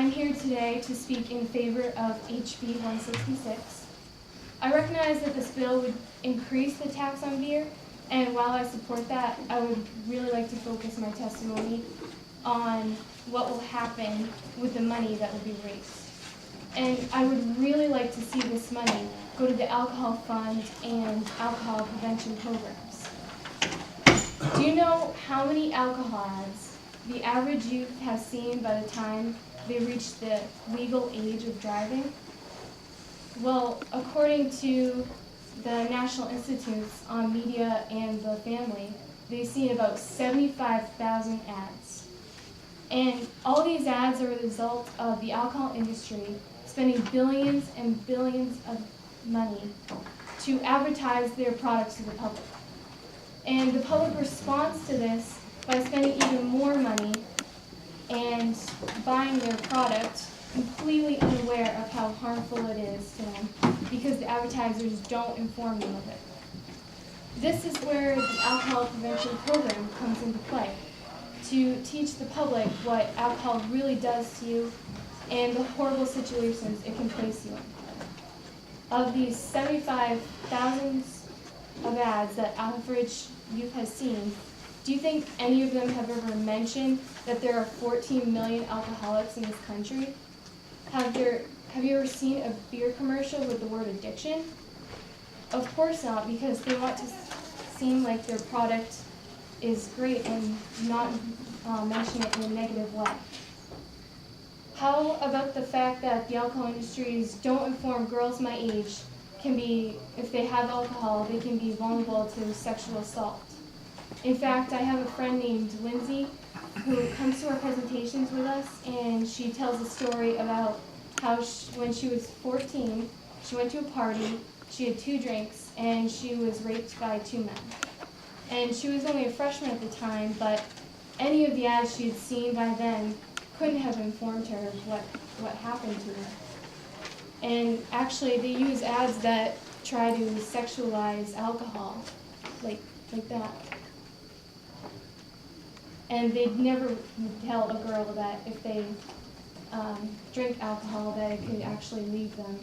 I'm here today to speak in favor of HB 166. I recognize that this bill would increase the tax on beer, and while I support that, I would really like to focus my testimony on what will happen with the money that will be raised. And I would really like to see this money go to the alcohol fund and alcohol prevention programs. Do you know how many alcohol ads the average youth has seen by the time they reach the legal age of driving? Well, according to the National Institutes on Media and the Family, they've seen about 75,000 ads. And all these ads are a result of the alcohol industry spending billions and billions of money to advertise their products to the public. And the public responds to this by spending even more money and buying their product completely unaware of how harmful it is to them because the advertisers don't inform them of it. This is where the alcohol prevention program comes into play, to teach the public what alcohol really does to you and the horrible situations it can place you in. Of these 75,000 of ads that average youth has seen, do you think any of them have ever mentioned that there are 14 million alcoholics in this country? Have you ever seen a beer commercial with the word addiction? Of course not, because they want to seem like their product is great and not mention it in a negative way. How about the fact that the alcohol industries don't inform girls my age if they have alcohol, they can be vulnerable to sexual assault? In fact, I have a friend named Lindsay who comes to our presentations with us, and she tells a story about how when she was 14, she went to a party, she had 2 drinks, and she was raped by 2 men. And she was only a freshman at the time, but any of the ads she had seen by then couldn't have informed her of what happened to her. And actually, they use ads that try to sexualize alcohol, like that. And they'd never tell a girl that if they drink alcohol that it could actually leave them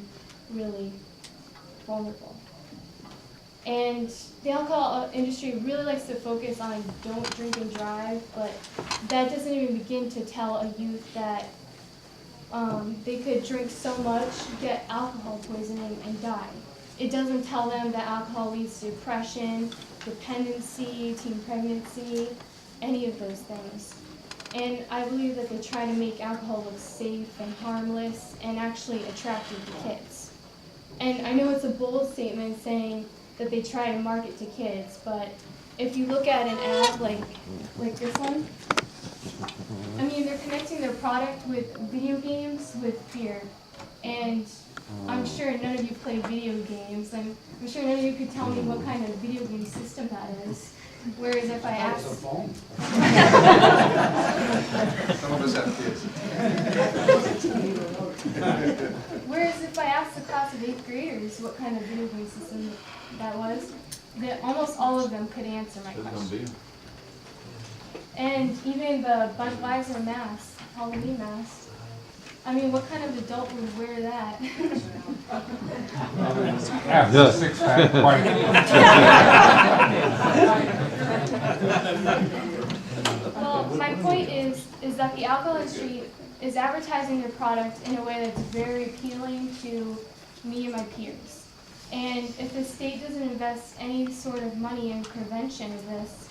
really vulnerable. And the alcohol industry really likes to focus on don't drink and drive, but that doesn't even begin to tell a youth that they could drink so much, get alcohol poisoning, and die. It doesn't tell them that alcohol leads to depression, dependency, teen pregnancy, any of those things. And I believe that they try to make alcohol look safe and harmless and actually attractive to kids. And I know it's a bold statement saying that they try to market to kids, but if you look at an ad like this one, I mean, they're connecting their product with video games with beer. And I'm sure none of you play video games, and I'm sure none of you could tell me what kind of video game system that is. Whereas if I asked... It's a phone. Some of us have kids. Whereas if I asked the class of 8th graders what kind of video game system that was, almost all of them could answer my question. And even the Budweiser mask, Halloween mask, I mean, what kind of adult would wear that? Yeah, 6-pack, quite. Well, my point is that the alcohol industry is advertising their product in a way that's very appealing to me and my peers. And if the state doesn't invest any sort of money in prevention of this,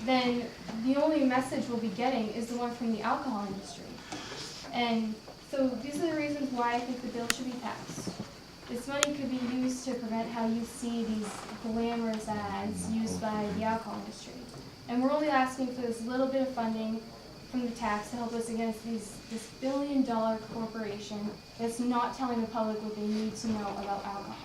then the only message we'll be getting is the one from the alcohol industry. And so these are the reasons why I think the bill should be passed. This money could be used to prevent how you see these glamorous ads used by the alcohol industry. And we're only asking for this little bit of funding from the tax to help us against this $1 billion corporation that's not telling the public what they need to know about alcohol.